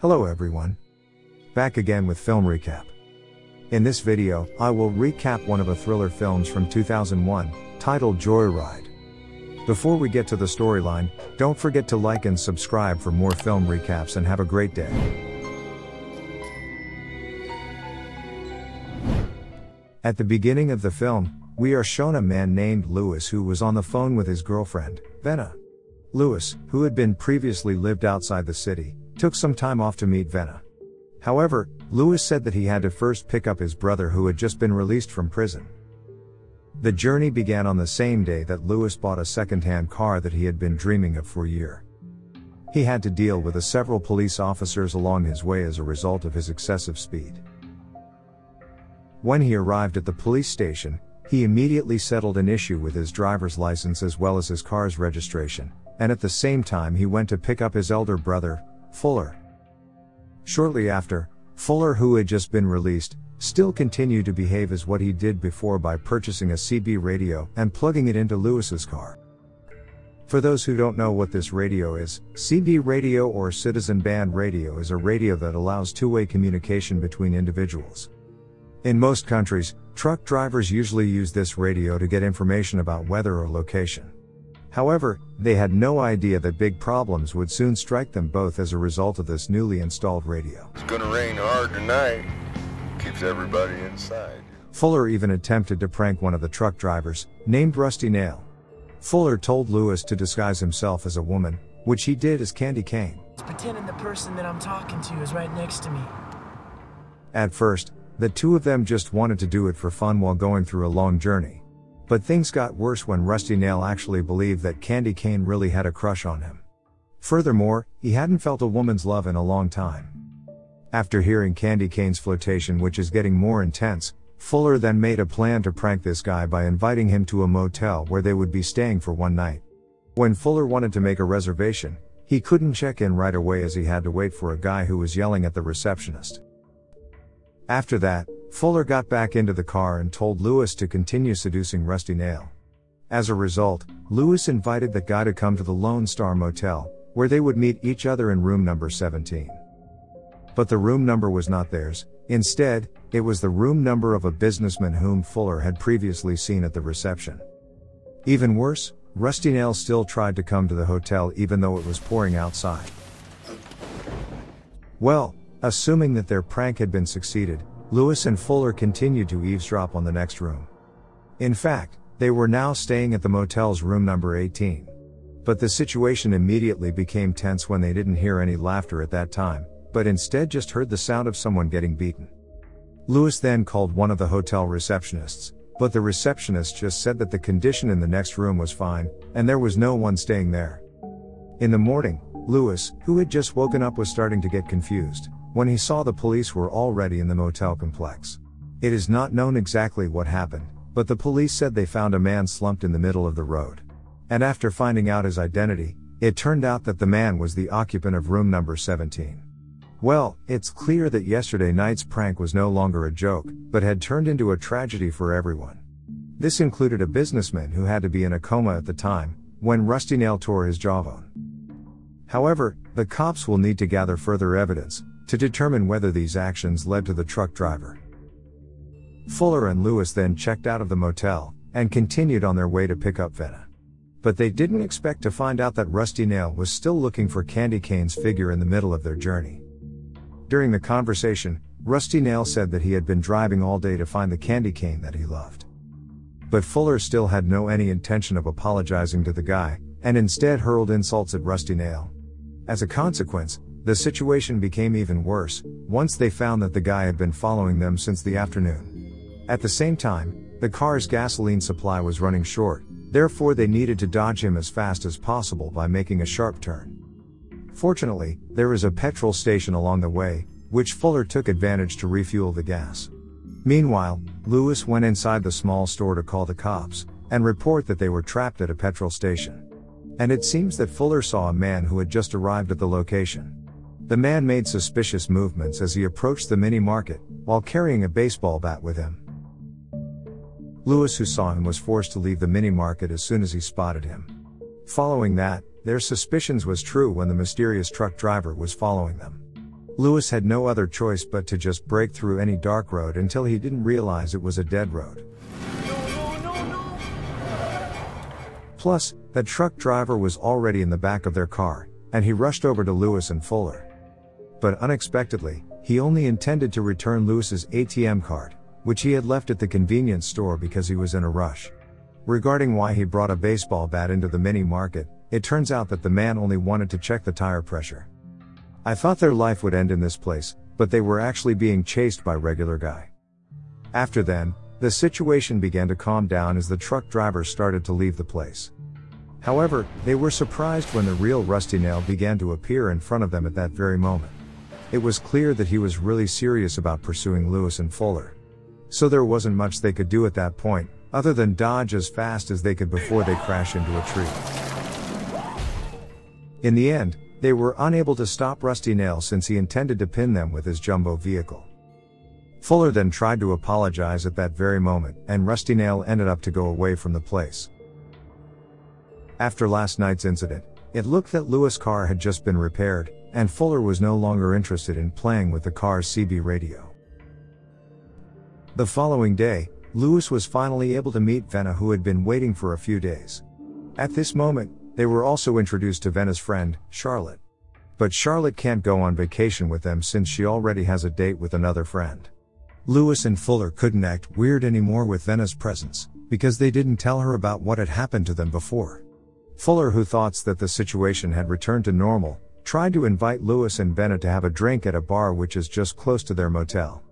Hello everyone. Back again with film recap. In this video, I will recap one of the thriller films from 2001, titled Joyride. Before we get to the storyline, don't forget to like and subscribe for more film recaps and have a great day. At the beginning of the film, we are shown a man named Lewis who was on the phone with his girlfriend, Venna. Lewis, who had been previously lived outside the city, took some time off to meet Venna. However, Lewis said that he had to first pick up his brother who had just been released from prison. The journey began on the same day that Lewis bought a second-hand car that he had been dreaming of for a year. He had to deal with several police officers along his way as a result of his excessive speed. When he arrived at the police station, he immediately settled an issue with his driver's license as well as his car's registration, and at the same time he went to pick up his elder brother, Fuller. Shortly after, Fuller, who had just been released, still continued to behave as what he did before by purchasing a CB radio and plugging it into Lewis's car. For those who don't know what this radio is, CB radio or citizen band radio is a radio that allows two-way communication between individuals. In most countries, truck drivers usually use this radio to get information about weather or location. However, they had no idea that big problems would soon strike them both as a result of this newly installed radio. It's gonna rain hard tonight. Keeps everybody inside. Fuller even attempted to prank one of the truck drivers, named Rusty Nail. Fuller told Lewis to disguise himself as a woman, which he did as Candy Cane. Pretending the person that I'm talking to is right next to me. At first, the two of them just wanted to do it for fun while going through a long journey. But things got worse when Rusty Nail actually believed that Candy Cane really had a crush on him. Furthermore, he hadn't felt a woman's love in a long time. After hearing Candy Cane's flirtation, which is getting more intense, Fuller then made a plan to prank this guy by inviting him to a motel where they would be staying for one night. When Fuller wanted to make a reservation, he couldn't check in right away as he had to wait for a guy who was yelling at the receptionist. After that, Fuller got back into the car and told Lewis to continue seducing Rusty Nail. As a result, Lewis invited the guy to come to the Lone Star Motel, where they would meet each other in room number 17. But the room number was not theirs. Instead, it was the room number of a businessman whom Fuller had previously seen at the reception. Even worse, Rusty Nail still tried to come to the hotel even though it was pouring outside. Well, assuming that their prank had been succeeded, Lewis and Fuller continued to eavesdrop on the next room. In fact, they were now staying at the motel's room number 18. But the situation immediately became tense when they didn't hear any laughter at that time, but instead just heard the sound of someone getting beaten. Lewis then called one of the hotel receptionists, but the receptionist just said that the condition in the next room was fine, and there was no one staying there. In the morning, Lewis, who had just woken up, was starting to get confused when he saw the police were already in the motel complex. It is not known exactly what happened, but the police said they found a man slumped in the middle of the road. And after finding out his identity, it turned out that the man was the occupant of room number 17. Well, it's clear that yesterday night's prank was no longer a joke, but had turned into a tragedy for everyone. This included a businessman who had to be in a coma at the time, when Rusty Nail tore his jawbone. However, the cops will need to gather further evidence to determine whether these actions led to the truck driver. Fuller and Lewis then checked out of the motel and continued on their way to pick up Venna. But they didn't expect to find out that Rusty Nail was still looking for Candy Cane's figure in the middle of their journey. During the conversation, Rusty Nail said that he had been driving all day to find the candy cane that he loved. But Fuller still had no intention of apologizing to the guy, and instead hurled insults at Rusty Nail. As a consequence, the situation became even worse, once they found that the guy had been following them since the afternoon. At the same time, the car's gasoline supply was running short, therefore they needed to dodge him as fast as possible by making a sharp turn. Fortunately, there is a petrol station along the way, which Fuller took advantage to refuel the gas. Meanwhile, Lewis went inside the small store to call the cops and report that they were trapped at a petrol station. And it seems that Fuller saw a man who had just arrived at the location. The man made suspicious movements as he approached the mini market, while carrying a baseball bat with him. Lewis, who saw him, was forced to leave the mini market as soon as he spotted him. Following that, their suspicions was true when the mysterious truck driver was following them. Lewis had no other choice but to just break through any dark road until he didn't realize it was a dead road. No. Plus, that truck driver was already in the back of their car, and he rushed over to Lewis and Fuller. But unexpectedly, he only intended to return Lewis's ATM card, which he had left at the convenience store because he was in a rush. Regarding why he brought a baseball bat into the mini market, it turns out that the man only wanted to check the tire pressure. I thought their life would end in this place, but they were actually being chased by regular guy. After then, the situation began to calm down as the truck driver started to leave the place. However, they were surprised when the real Rusty Nail began to appear in front of them at that very moment. It was clear that he was really serious about pursuing Lewis and Fuller. So there wasn't much they could do at that point, other than dodge as fast as they could before they crash into a tree. In the end, they were unable to stop Rusty Nail since he intended to pin them with his jumbo vehicle. Fuller then tried to apologize at that very moment, and Rusty Nail ended up to go away from the place. After last night's incident, it looked that Lewis' car had just been repaired, and Fuller was no longer interested in playing with the car's CB radio. The following day, Lewis was finally able to meet Venna, who had been waiting for a few days. At this moment, they were also introduced to Venna's friend, Charlotte. But Charlotte can't go on vacation with them since she already has a date with another friend. Lewis and Fuller couldn't act weird anymore with Venna's presence, because they didn't tell her about what had happened to them before. Fuller, who thought that the situation had returned to normal, tried to invite Lewis and Venna to have a drink at a bar which is just close to their motel.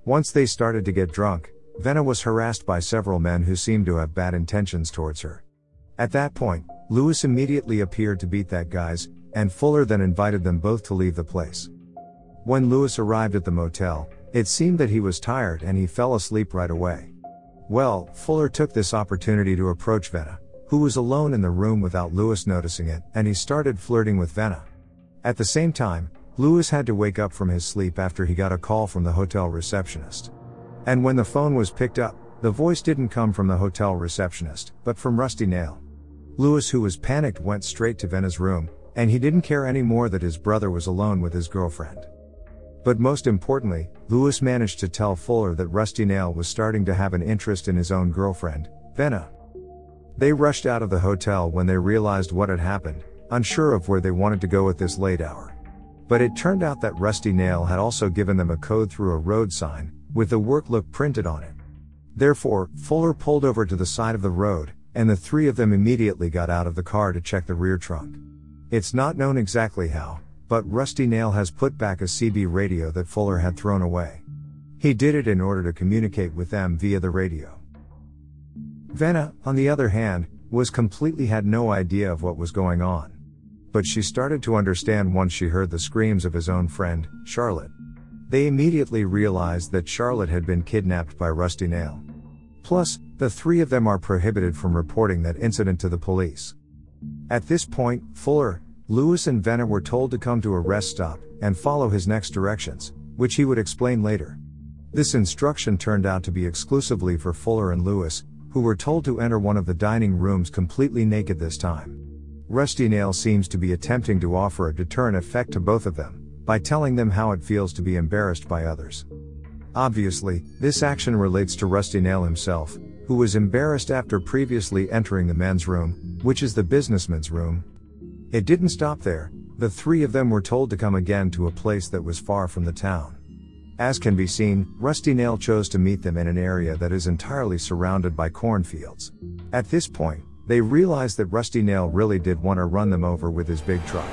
Once they started to get drunk, Venna was harassed by several men who seemed to have bad intentions towards her. At that point, Lewis immediately appeared to beat that guys, and Fuller then invited them both to leave the place. When Lewis arrived at the motel, it seemed that he was tired and he fell asleep right away. Well, Fuller took this opportunity to approach Venna, who was alone in the room without Lewis noticing it, and he started flirting with Venna. At the same time, Lewis had to wake up from his sleep after he got a call from the hotel receptionist. And when the phone was picked up, the voice didn't come from the hotel receptionist, but from Rusty Nail. Lewis, who was panicked, went straight to Venna's room, and he didn't care anymore that his brother was alone with his girlfriend. But most importantly, Lewis managed to tell Fuller that Rusty Nail was starting to have an interest in his own girlfriend, Venna. They rushed out of the hotel when they realized what had happened, unsure of where they wanted to go at this late hour. But it turned out that Rusty Nail had also given them a code through a road sign, with the work look printed on it. Therefore, Fuller pulled over to the side of the road, and the three of them immediately got out of the car to check the rear trunk. It's not known exactly how, but Rusty Nail has put back a CB radio that Fuller had thrown away. He did it in order to communicate with them via the radio. Venna, on the other hand, had no idea of what was going on. But she started to understand once she heard the screams of his own friend, Charlotte. They immediately realized that Charlotte had been kidnapped by Rusty Nail. Plus, the three of them are prohibited from reporting that incident to the police. At this point, Fuller, Lewis and Venna were told to come to a rest stop and follow his next directions, which he would explain later. This instruction turned out to be exclusively for Fuller and Lewis, who were told to enter one of the dining rooms completely naked this time. Rusty Nail seems to be attempting to offer a deterrent effect to both of them, by telling them how it feels to be embarrassed by others. Obviously, this action relates to Rusty Nail himself, who was embarrassed after previously entering the men's room, which is the businessman's room. It didn't stop there. The three of them were told to come again to a place that was far from the town. As can be seen, Rusty Nail chose to meet them in an area that is entirely surrounded by cornfields. At this point, they realized that Rusty Nail really did want to run them over with his big truck.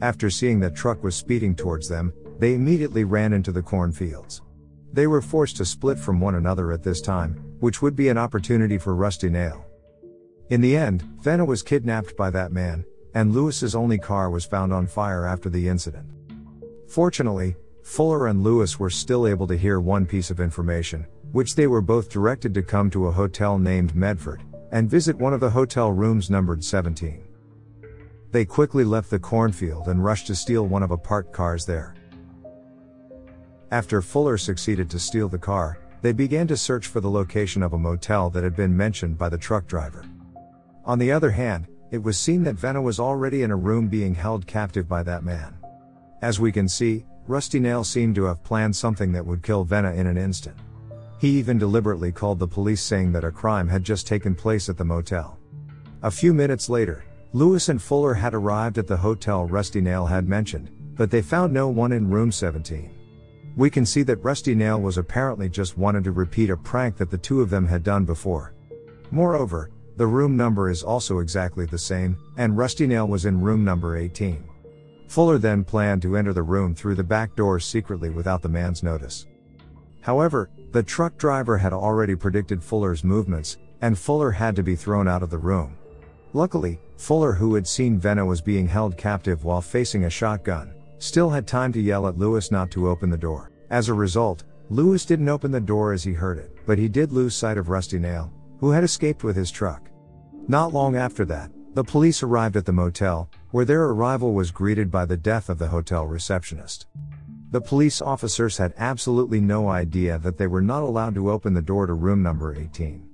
After seeing that truck was speeding towards them, they immediately ran into the cornfields. They were forced to split from one another at this time, which would be an opportunity for Rusty Nail. In the end, Venna was kidnapped by that man, and Lewis's only car was found on fire after the incident. Fortunately, Fuller and Lewis were still able to hear one piece of information, which they were both directed to come to a hotel named Medford, and visit one of the hotel rooms numbered 17. They quickly left the cornfield and rushed to steal one of a parked cars there. After Fuller succeeded to steal the car, they began to search for the location of a motel that had been mentioned by the truck driver. On the other hand, it was seen that Venna was already in a room being held captive by that man. As we can see, Rusty Nail seemed to have planned something that would kill Venna in an instant. He even deliberately called the police saying that a crime had just taken place at the motel. A few minutes later, Lewis and Fuller had arrived at the hotel Rusty Nail had mentioned, but they found no one in room 17. We can see that Rusty Nail was apparently just wanted to repeat a prank that the two of them had done before. Moreover, the room number is also exactly the same, and Rusty Nail was in room number 18. Fuller then planned to enter the room through the back door secretly without the man's notice. However, the truck driver had already predicted Fuller's movements, and Fuller had to be thrown out of the room. Luckily, Fuller, who had seen Venna was being held captive while facing a shotgun, still had time to yell at Lewis not to open the door. As a result, Lewis didn't open the door as he heard it, but he did lose sight of Rusty Nail, who had escaped with his truck. Not long after that, the police arrived at the motel, where their arrival was greeted by the death of the hotel receptionist. The police officers had absolutely no idea that they were not allowed to open the door to room number 18.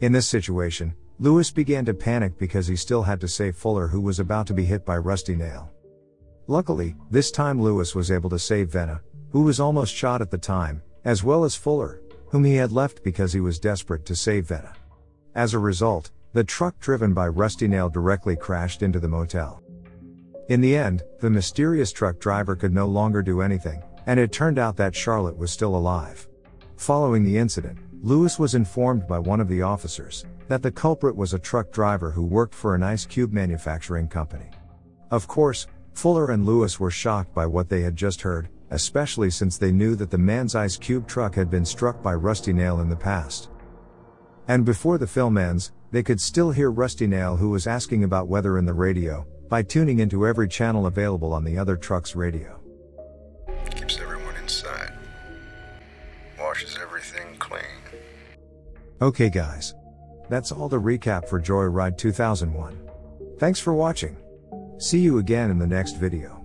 In this situation, Lewis began to panic because he still had to save Fuller, who was about to be hit by Rusty Nail. Luckily, this time Lewis was able to save Venna, who was almost shot at the time, as well as Fuller, whom he had left because he was desperate to save Venna. As a result, the truck driven by Rusty Nail directly crashed into the motel. In the end, the mysterious truck driver could no longer do anything, and it turned out that Charlotte was still alive. Following the incident, Lewis was informed by one of the officers that the culprit was a truck driver who worked for an ice cube manufacturing company. Of course, Fuller and Lewis were shocked by what they had just heard, especially since they knew that the man's ice cube truck had been struck by Rusty Nail in the past. And before the film ends, they could still hear Rusty Nail, who was asking about weather in the radio, by tuning into every channel available on the other truck's radio. Keeps everyone inside. Washes everything clean. Okay guys. That's all the recap for Joyride 2001. Thanks for watching. See you again in the next video.